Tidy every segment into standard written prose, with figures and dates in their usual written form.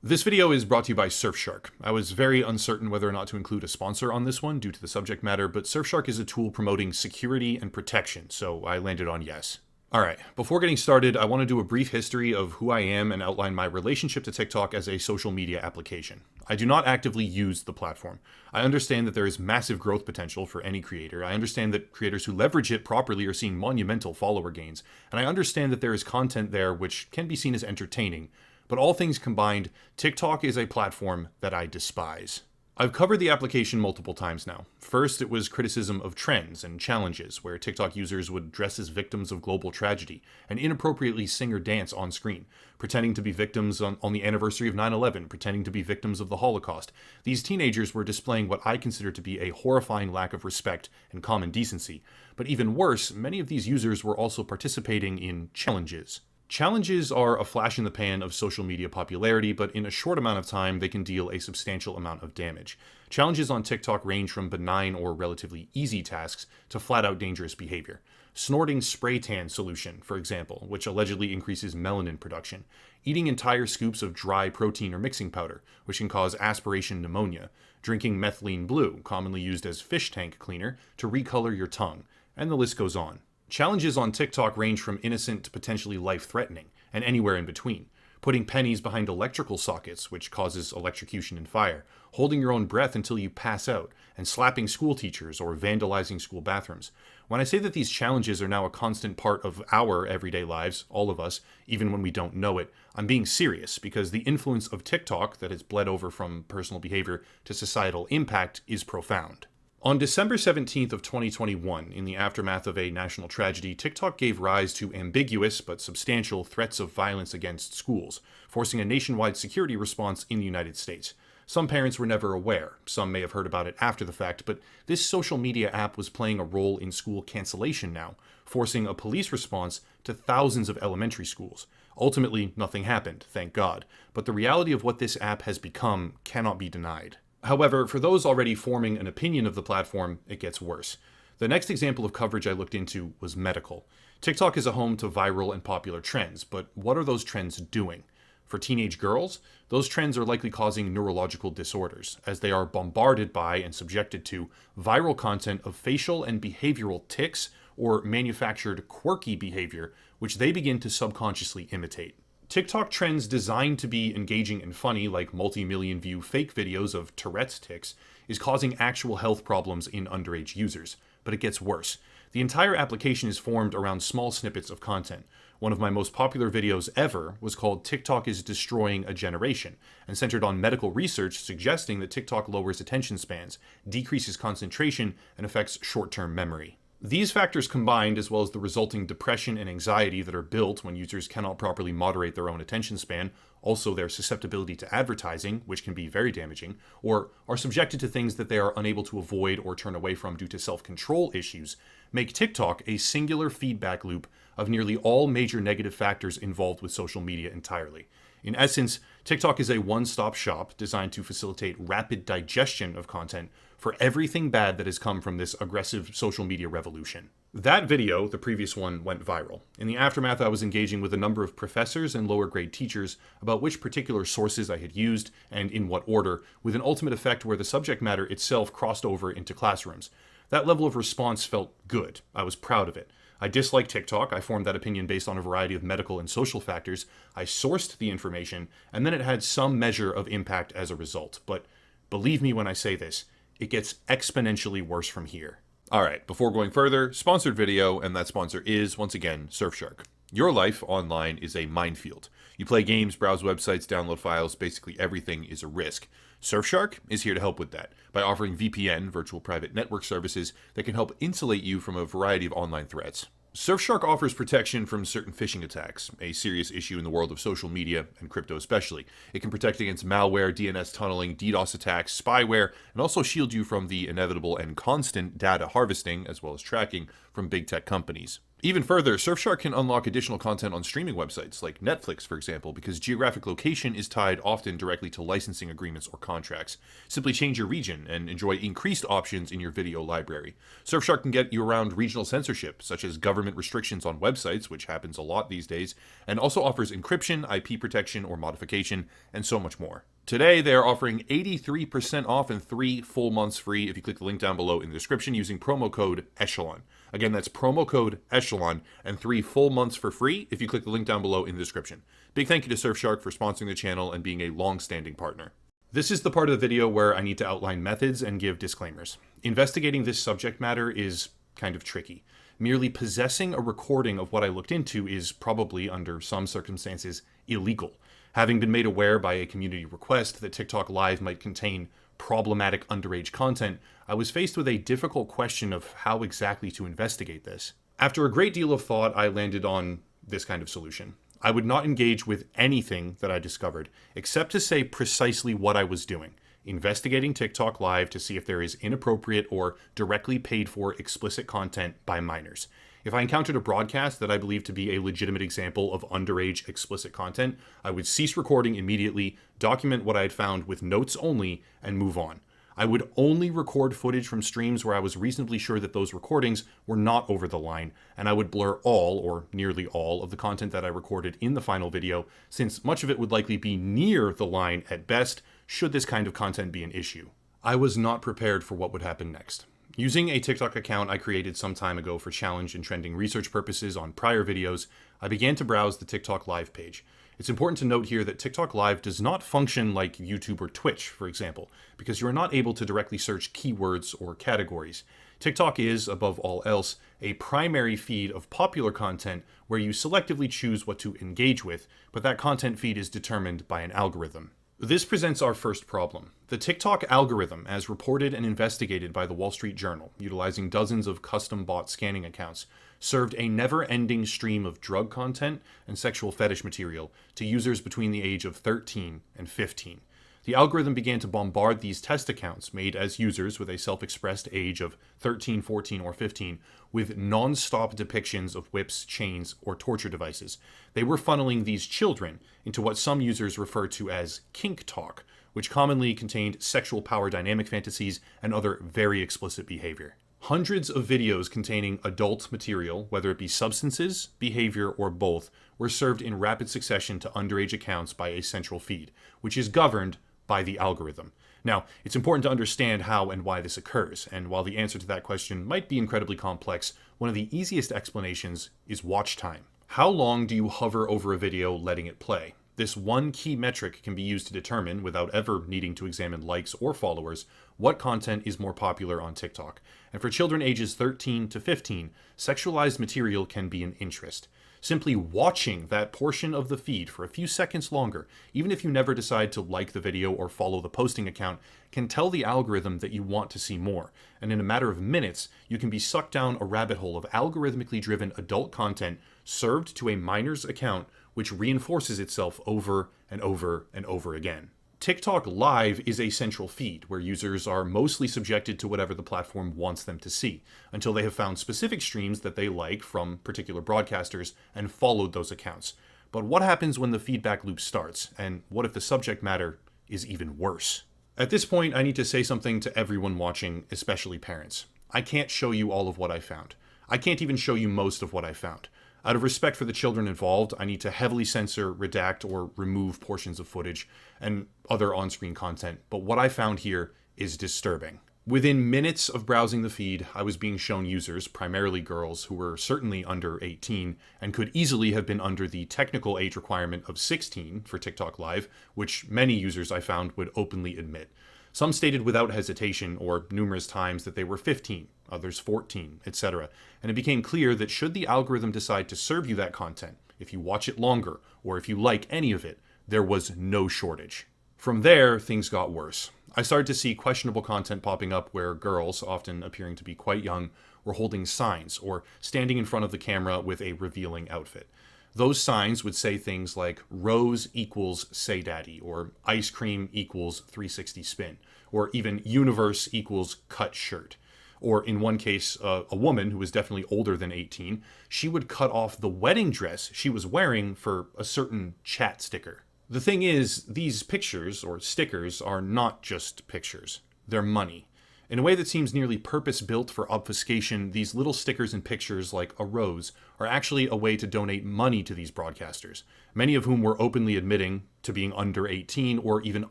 This video is brought to you by Surfshark. I was very uncertain whether or not to include a sponsor on this one due to the subject matter, but Surfshark is a tool promoting security and protection, so I landed on yes. Alright, before getting started, I want to do a brief history of who I am and outline my relationship to TikTok as a social media application. I do not actively use the platform. I understand that there is massive growth potential for any creator. I understand that creators who leverage it properly are seeing monumental follower gains, and I understand that there is content there which can be seen as entertaining. But all things combined, TikTok is a platform that I despise. I've covered the application multiple times now. First, it was criticism of trends and challenges, where TikTok users would dress as victims of global tragedy and inappropriately sing or dance on screen, pretending to be victims on the anniversary of 9/11, pretending to be victims of the Holocaust. These teenagers were displaying what I consider to be a horrifying lack of respect and common decency. But even worse, many of these users were also participating in challenges. Challenges are a flash in the pan of social media popularity, but in a short amount of time, they can deal a substantial amount of damage. Challenges on TikTok range from benign or relatively easy tasks to flat-out dangerous behavior. Snorting spray tan solution, for example, which allegedly increases melanin production. Eating entire scoops of dry protein or mixing powder, which can cause aspiration pneumonia. Drinking methylene blue, commonly used as fish tank cleaner, to recolor your tongue. And the list goes on. Challenges on TikTok range from innocent to potentially life-threatening, and anywhere in between. Putting pennies behind electrical sockets, which causes electrocution and fire, holding your own breath until you pass out, and slapping school teachers or vandalizing school bathrooms. When I say that these challenges are now a constant part of our everyday lives, all of us, even when we don't know it, I'm being serious because the influence of TikTok that has bled over from personal behavior to societal impact is profound. On December 17th of 2021, in the aftermath of a national tragedy, TikTok gave rise to ambiguous but substantial threats of violence against schools, forcing a nationwide security response in the United States. Some parents were never aware, some may have heard about it after the fact, but this social media app was playing a role in school cancellation now, forcing a police response to thousands of elementary schools. Ultimately, nothing happened, thank God, but the reality of what this app has become cannot be denied. However, for those already forming an opinion of the platform, it gets worse. The next example of coverage I looked into was medical. TikTok is a home to viral and popular trends, but what are those trends doing? For teenage girls, those trends are likely causing neurological disorders, as they are bombarded by and subjected to viral content of facial and behavioral tics or manufactured quirky behavior, which they begin to subconsciously imitate. TikTok trends designed to be engaging and funny, like multi-million view fake videos of Tourette's tics, is causing actual health problems in underage users. But it gets worse. The entire application is formed around small snippets of content. One of my most popular videos ever was called "TikTok is Destroying a Generation," and centered on medical research suggesting that TikTok lowers attention spans, decreases concentration, and affects short-term memory. These factors combined, as well as the resulting depression and anxiety that are built when users cannot properly moderate their own attention span, also their susceptibility to advertising, which can be very damaging, or are subjected to things that they are unable to avoid or turn away from due to self-control issues, make TikTok a singular feedback loop of nearly all major negative factors involved with social media entirely. In essence, TikTok is a one-stop shop designed to facilitate rapid digestion of content for everything bad that has come from this aggressive social media revolution. That video, the previous one, went viral. In the aftermath, I was engaging with a number of professors and lower grade teachers about which particular sources I had used and in what order, with an ultimate effect where the subject matter itself crossed over into classrooms. That level of response felt good. I was proud of it. I dislike TikTok. I formed that opinion based on a variety of medical and social factors. I sourced the information, and then it had some measure of impact as a result. But believe me when I say this, it gets exponentially worse from here. Alright, before going further, sponsored video, and that sponsor is, once again, Surfshark. Your life online is a minefield. You play games, browse websites, download files, basically everything is a risk. Surfshark is here to help with that by offering VPN, virtual private network services, that can help insulate you from a variety of online threats. Surfshark offers protection from certain phishing attacks, a serious issue in the world of social media and crypto especially. It can protect against malware, DNS tunneling, DDoS attacks, spyware, and also shield you from the inevitable and constant data harvesting, as well as tracking, from big tech companies. Even further, Surfshark can unlock additional content on streaming websites, like Netflix, for example, because geographic location is tied often directly to licensing agreements or contracts. Simply change your region and enjoy increased options in your video library. Surfshark can get you around regional censorship, such as government restrictions on websites, which happens a lot these days, and also offers encryption, IP protection or modification, and so much more. Today, they are offering 83% off and 3 full months free if you click the link down below in the description using promo code ECHELON. Again, that's promo code ECHELON and 3 full months for free if you click the link down below in the description. Big thank you to Surfshark for sponsoring the channel and being a long-standing partner. This is the part of the video where I need to outline methods and give disclaimers. Investigating this subject matter is kind of tricky. Merely possessing a recording of what I looked into is probably, under some circumstances, illegal. Having been made aware by a community request that TikTok Live might contain problematic underage content, I was faced with a difficult question of how exactly to investigate this. After a great deal of thought, I landed on this kind of solution. I would not engage with anything that I discovered, except to say precisely what I was doing. Investigating TikTok Live to see if there is inappropriate or directly paid for explicit content by minors. If I encountered a broadcast that I believed to be a legitimate example of underage explicit content, I would cease recording immediately, document what I had found with notes only, and move on. I would only record footage from streams where I was reasonably sure that those recordings were not over the line, and I would blur all, or nearly all, of the content that I recorded in the final video, since much of it would likely be near the line at best, should this kind of content be an issue. I was not prepared for what would happen next. Using a TikTok account I created some time ago for challenge and trending research purposes on prior videos, I began to browse the TikTok Live page. It's important to note here that TikTok Live does not function like YouTube or Twitch, for example, because you are not able to directly search keywords or categories. TikTok is, above all else, a primary feed of popular content where you selectively choose what to engage with, but that content feed is determined by an algorithm. This presents our first problem. The TikTok algorithm, as reported and investigated by the Wall Street Journal, utilizing dozens of custom-bought scanning accounts, served a never-ending stream of drug content and sexual fetish material to users between the age of 13 and 15. The algorithm began to bombard these test accounts, made as users with a self-expressed age of 13, 14, or 15, with non-stop depictions of whips, chains, or torture devices. They were funneling these children into what some users refer to as kink talk, which commonly contained sexual power dynamic fantasies and other very explicit behavior. Hundreds of videos containing adult material, whether it be substances, behavior, or both, were served in rapid succession to underage accounts by a central feed, which is governed by the algorithm. Now, it's important to understand how and why this occurs, and while the answer to that question might be incredibly complex, one of the easiest explanations is watch time. How long do you hover over a video letting it play? This one key metric can be used to determine, without ever needing to examine likes or followers, what content is more popular on TikTok. And for children ages 13 to 15, sexualized material can be an interest. Simply watching that portion of the feed for a few seconds longer, even if you never decide to like the video or follow the posting account, can tell the algorithm that you want to see more. And in a matter of minutes, you can be sucked down a rabbit hole of algorithmically driven adult content served to a minor's account, which reinforces itself over and over and over again. TikTok Live is a central feed where users are mostly subjected to whatever the platform wants them to see, until they have found specific streams that they like from particular broadcasters and followed those accounts. But what happens when the feedback loop starts, and what if the subject matter is even worse? At this point, I need to say something to everyone watching, especially parents. I can't show you all of what I found. I can't even show you most of what I found. Out of respect for the children involved, I need to heavily censor, redact, or remove portions of footage and other on-screen content, but what I found here is disturbing. Within minutes of browsing the feed, I was being shown users, primarily girls, who were certainly under 18 and could easily have been under the technical age requirement of 16 for TikTok Live, which many users I found would openly admit. Some stated without hesitation or numerous times that they were 15, others 14, etc. And it became clear that should the algorithm decide to serve you that content, if you watch it longer, or if you like any of it, there was no shortage. From there, things got worse. I started to see questionable content popping up where girls, often appearing to be quite young, were holding signs or standing in front of the camera with a revealing outfit. Those signs would say things like rose equals say daddy, or ice cream equals 360 spin, or even universe equals cut shirt. Or in one case, a woman who was definitely older than 18, she would cut off the wedding dress she was wearing for a certain chat sticker. The thing is, these pictures, or stickers, are not just pictures. They're money. In a way that seems nearly purpose-built for obfuscation, these little stickers and pictures, like a rose, are actually a way to donate money to these broadcasters, many of whom were openly admitting to being under 18 or even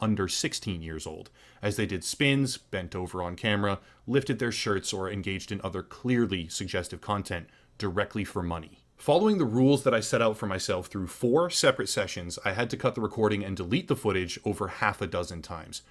under 16 years old, as they did spins, bent over on camera, lifted their shirts, or engaged in other clearly suggestive content directly for money. Following the rules that I set out for myself through 4 separate sessions, I had to cut the recording and delete the footage over half a dozen times.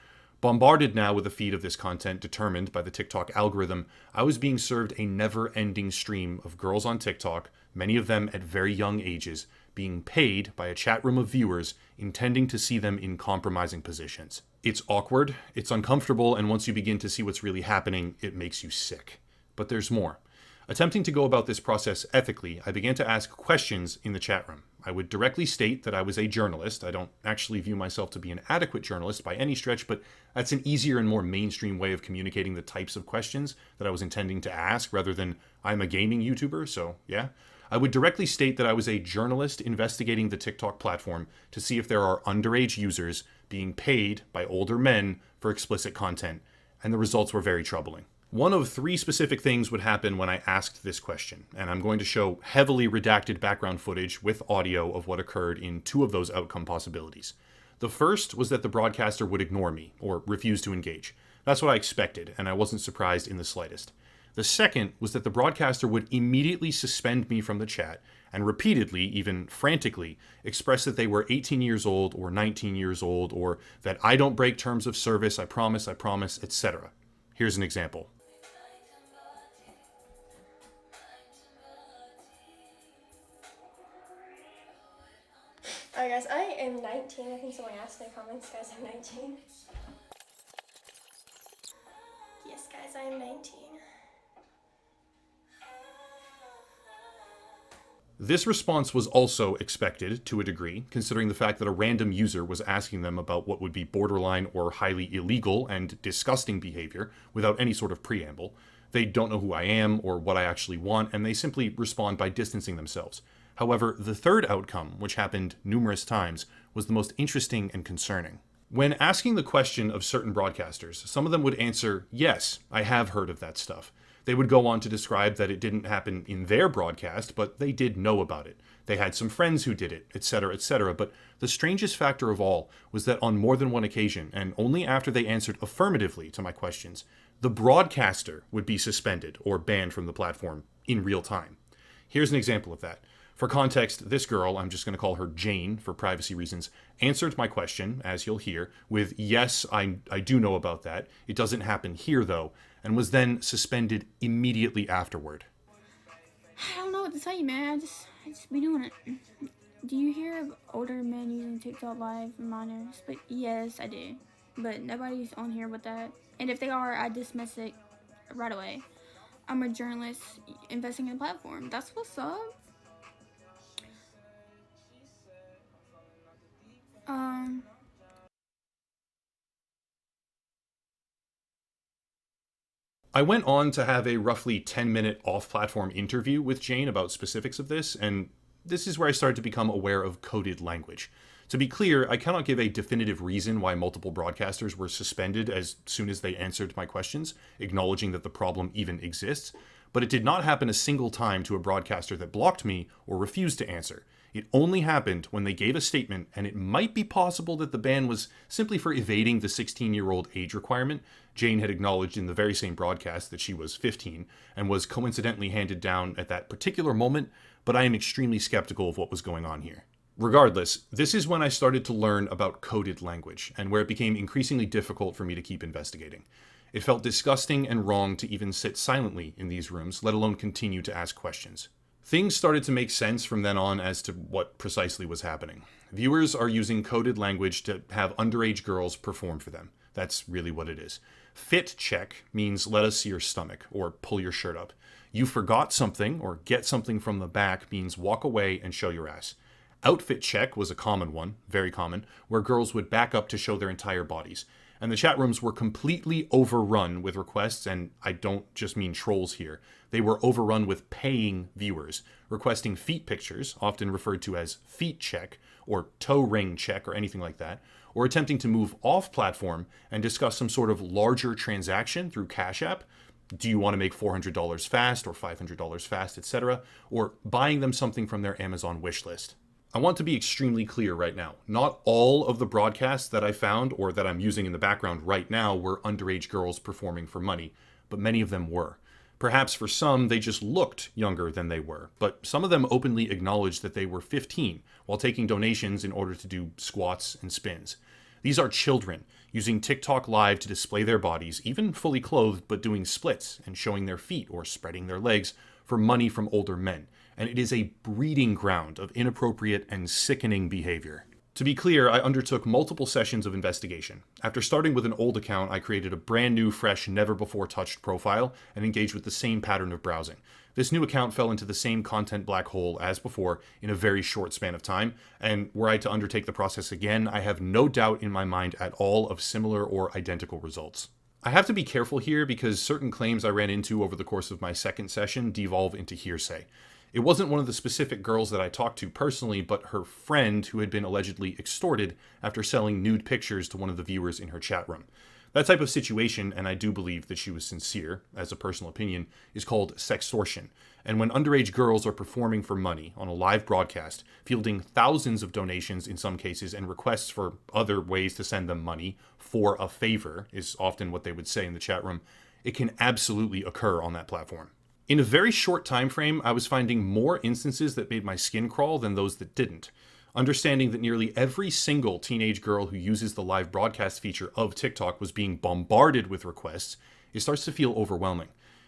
Bombarded now with a feed of this content determined by the TikTok algorithm, I was being served a never-ending stream of girls on TikTok, many of them at very young ages, being paid by a chat room of viewers intending to see them in compromising positions. It's awkward, it's uncomfortable, and once you begin to see what's really happening, it makes you sick. But there's more. Attempting to go about this process ethically, I began to ask questions in the chat room. I would directly state that I was a journalist. I don't actually view myself to be an adequate journalist by any stretch, but that's an easier and more mainstream way of communicating the types of questions that I was intending to ask rather than I'm a gaming YouTuber, so yeah. I would directly state that I was a journalist investigating the TikTok platform to see if there are underage users being paid by older men for explicit content, and the results were very troubling. One of 3 specific things would happen when I asked this question, and I'm going to show heavily redacted background footage with audio of what occurred in 2 of those outcome possibilities. The first was that the broadcaster would ignore me, or refuse to engage. That's what I expected, and I wasn't surprised in the slightest. The second was that the broadcaster would immediately suspend me from the chat, and repeatedly, even frantically, express that they were 18 years old, or 19 years old, or that I don't break terms of service, I promise, etc. Here's an example. Alright guys, I am 19. I think someone asked in the comments, guys, I'm 19. Yes guys, I am 19. This response was also expected to a degree, considering the fact that a random user was asking them about what would be borderline or highly illegal and disgusting behavior without any sort of preamble. They don't know who I am or what I actually want, and they simply respond by distancing themselves. However, the third outcome, which happened numerous times, was the most interesting and concerning. When asking the question of certain broadcasters, some of them would answer, yes, I have heard of that stuff. They would go on to describe that it didn't happen in their broadcast, but they did know about it. They had some friends who did it, etc. But the strangest factor of all was that on more than one occasion, and only after they answered affirmatively to my questions, the broadcaster would be suspended or banned from the platform in real time. Here's an example of that. For context, this girl, I'm just going to call her Jane for privacy reasons, answered my question, as you'll hear, with, yes, I do know about that. It doesn't happen here, though, and was then suspended immediately afterward. I don't know what to tell you, man. I just be doing it. Do you hear of older men using TikTok Live for minors? But yes, I do. But nobody's on here with that. And if they are, I dismiss it right away. I'm a journalist investing in the platform. That's what's up. I went on to have a roughly 10-minute off-platform interview with Jane about specifics of this, and this is where I started to become aware of coded language. To be clear, I cannot give a definitive reason why multiple broadcasters were suspended as soon as they answered my questions, acknowledging that the problem even exists, but it did not happen a single time to a broadcaster that blocked me or refused to answer. It only happened when they gave a statement, and it might be possible that the ban was simply for evading the 16-year-old age requirement. Jane had acknowledged in the very same broadcast that she was 15, and was coincidentally handed down at that particular moment, but I am extremely skeptical of what was going on here. Regardless, this is when I started to learn about coded language, and where it became increasingly difficult for me to keep investigating. It felt disgusting and wrong to even sit silently in these rooms, let alone continue to ask questions. Things started to make sense from then on as to what precisely was happening. Viewers are using coded language to have underage girls perform for them. That's really what it is. Fit check means let us see your stomach, or pull your shirt up. You forgot something, or get something from the back means walk away and show your ass. Outfit check was a common one, very common, where girls would back up to show their entire bodies. and the chat rooms were completely overrun with requests, and I don't just mean trolls here. They were overrun with paying viewers, requesting feet pictures, often referred to as feet check, or toe ring check, or anything like that, or attempting to move off platform and discuss some sort of larger transaction through Cash App. Do you want to make $400 fast or $500 fast, etc., or buying them something from their Amazon wish list. I want to be extremely clear right now. Not all of the broadcasts that I found or that I'm using in the background right now were underage girls performing for money, but many of them were. Perhaps for some, they just looked younger than they were, but some of them openly acknowledged that they were 15 while taking donations in order to do squats and spins. These are children using TikTok Live to display their bodies, even fully clothed, but doing splits and showing their feet or spreading their legs for money from older men. And it is a breeding ground of inappropriate and sickening behavior. To be clear, I undertook multiple sessions of investigation. After starting with an old account, I created a brand new, fresh, never-before-touched profile and engaged with the same pattern of browsing. This new account fell into the same content black hole as before in a very short span of time, and were I to undertake the process again, I have no doubt in my mind at all of similar or identical results. I have to be careful here because certain claims I ran into over the course of my second session devolve into hearsay. It wasn't one of the specific girls that I talked to personally, but her friend who had been allegedly extorted after selling nude pictures to one of the viewers in her chat room. That type of situation, and I do believe that she was sincere, as a personal opinion, is called sextortion. And when underage girls are performing for money on a live broadcast, fielding thousands of donations in some cases and requests for other ways to send them money for a favor, is often what they would say in the chat room, it can absolutely occur on that platform. In a very short time frame, I was finding more instances that made my skin crawl than those that didn't. Understanding that nearly every single teenage girl who uses the live broadcast feature of TikTok was being bombarded with requests, it starts to feel overwhelming.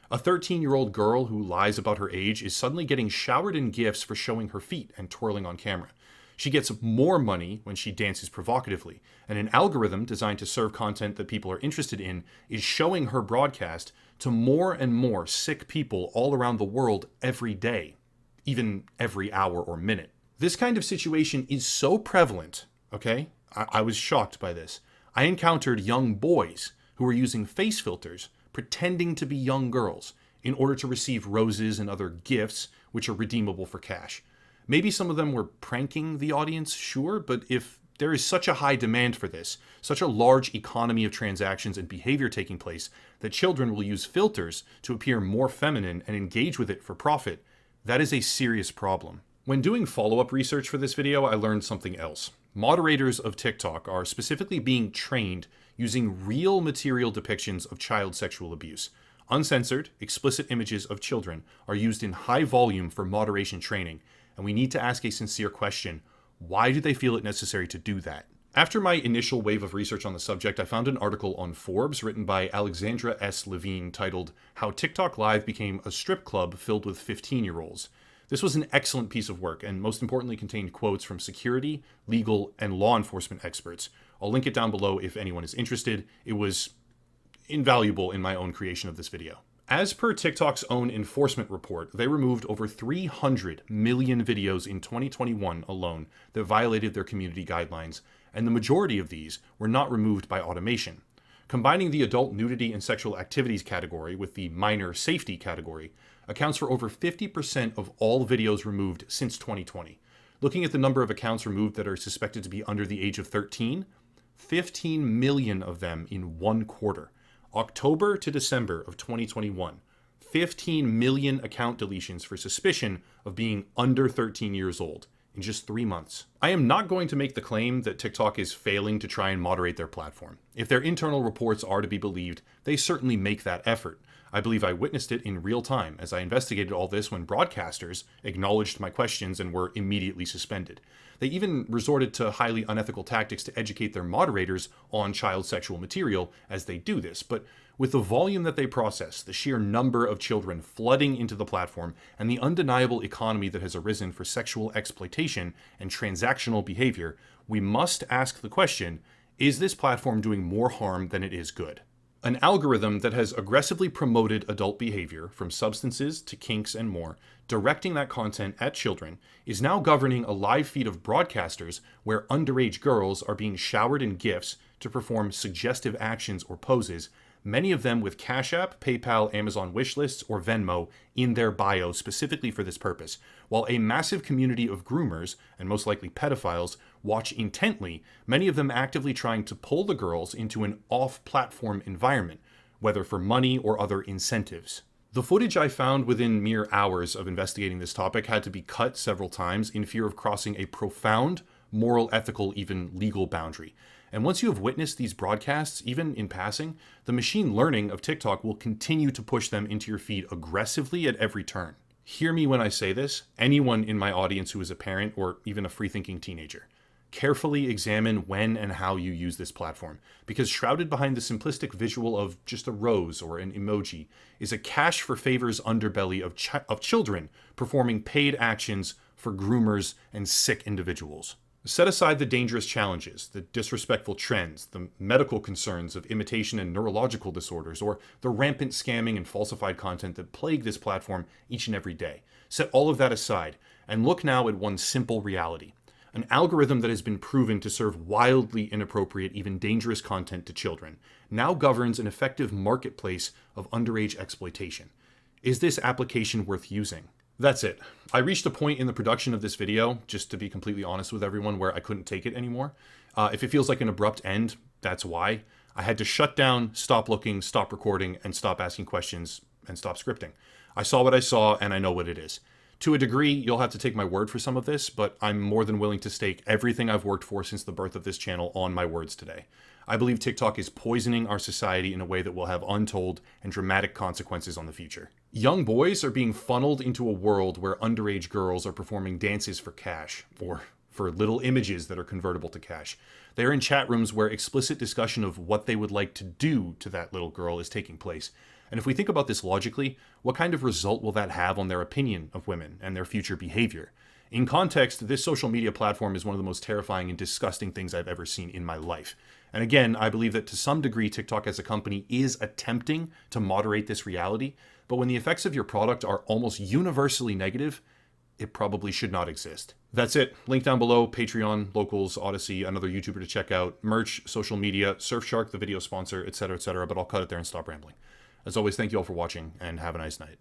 A 13-year-old girl who lies about her age is suddenly getting showered in gifts for showing her feet and twirling on camera. She gets more money when she dances provocatively, and an algorithm designed to serve content that people are interested in is showing her broadcast to more and more sick people all around the world every day, even every hour or minute. This kind of situation is so prevalent, okay? I was shocked by this. I encountered young boys who were using face filters, pretending to be young girls, in order to receive roses and other gifts, which are redeemable for cash. Maybe some of them were pranking the audience, sure, but if there is such a high demand for this, such a large economy of transactions and behavior taking place, that children will use filters to appear more feminine and engage with it for profit, that is a serious problem. When doing follow-up research for this video, I learned something else. Moderators of TikTok are specifically being trained using real material depictions of child sexual abuse. Uncensored, explicit images of children are used in high volume for moderation training, and we need to ask a sincere question. Why do they feel it necessary to do that? After my initial wave of research on the subject, I found an article on Forbes written by Alexandra S. Levine titled, "How TikTok Live Became a Strip Club Filled with 15-Year-Olds." This was an excellent piece of work, and most importantly contained quotes from security, legal, and law enforcement experts. I'll link it down below if anyone is interested. It was invaluable in my own creation of this video. As per TikTok's own enforcement report, they removed over 300 million videos in 2021 alone that violated their community guidelines, and the majority of these were not removed by automation. Combining the adult nudity and sexual activities category with the minor safety category accounts for over 50% of all videos removed since 2020. Looking at the number of accounts removed that are suspected to be under the age of 13, 15 million of them in 1 quarter. October to December of 2021, 15 million account deletions for suspicion of being under 13 years old in just 3 months. I am not going to make the claim that TikTok is failing to try and moderate their platform. If their internal reports are to be believed, they certainly make that effort. I believe I witnessed it in real time as I investigated all this when broadcasters acknowledged my questions and were immediately suspended. They even resorted to highly unethical tactics to educate their moderators on child sexual material as they do this, but with the volume that they process, the sheer number of children flooding into the platform, and the undeniable economy that has arisen for sexual exploitation and transactional behavior, we must ask the question, is this platform doing more harm than it is good? An algorithm that has aggressively promoted adult behavior, from substances to kinks and more, directing that content at children, is now governing a live feed of broadcasters where underage girls are being showered in gifts to perform suggestive actions or poses, many of them with Cash App, PayPal, Amazon wishlists, or Venmo in their bio specifically for this purpose, while a massive community of groomers, and most likely pedophiles, watch intently, many of them actively trying to pull the girls into an off-platform environment, whether for money or other incentives. The footage I found within mere hours of investigating this topic had to be cut several times in fear of crossing a profound moral, ethical, even legal boundary. And once you have witnessed these broadcasts, even in passing, the machine learning of TikTok will continue to push them into your feed aggressively at every turn. Hear me when I say this, anyone in my audience who is a parent or even a free-thinking teenager. Carefully examine when and how you use this platform, because shrouded behind the simplistic visual of just a rose or an emoji is a cash for favors underbelly of children performing paid actions for groomers and sick individuals. Set aside the dangerous challenges, the disrespectful trends, the medical concerns of imitation and neurological disorders, or the rampant scamming and falsified content that plague this platform each and every day. Set all of that aside and look now at one simple reality. An algorithm that has been proven to serve wildly inappropriate, even dangerous content to children, now governs an effective marketplace of underage exploitation. Is this application worth using? That's it. I reached a point in the production of this video, just to be completely honest with everyone, where I couldn't take it anymore. If it feels like an abrupt end, that's why. I had to shut down, stop looking, stop recording, and stop asking questions, and stop scripting. I saw what I saw, and I know what it is. To a degree, you'll have to take my word for some of this, but I'm more than willing to stake everything I've worked for since the birth of this channel on my words today. I believe TikTok is poisoning our society in a way that will have untold and dramatic consequences on the future. Young boys are being funneled into a world where underage girls are performing dances for cash, or for little images that are convertible to cash. They are in chat rooms where explicit discussion of what they would like to do to that little girl is taking place. And if we think about this logically, what kind of result will that have on their opinion of women and their future behavior? In context, this social media platform is one of the most terrifying and disgusting things I've ever seen in my life. And again, I believe that to some degree, TikTok as a company is attempting to moderate this reality, but when the effects of your product are almost universally negative, it probably should not exist. That's it. Link down below, Patreon, Locals, Odyssey, another YouTuber to check out, merch, social media, Surfshark, the video sponsor, etc., but I'll cut it there and stop rambling. As always, thank you all for watching, and have a nice night.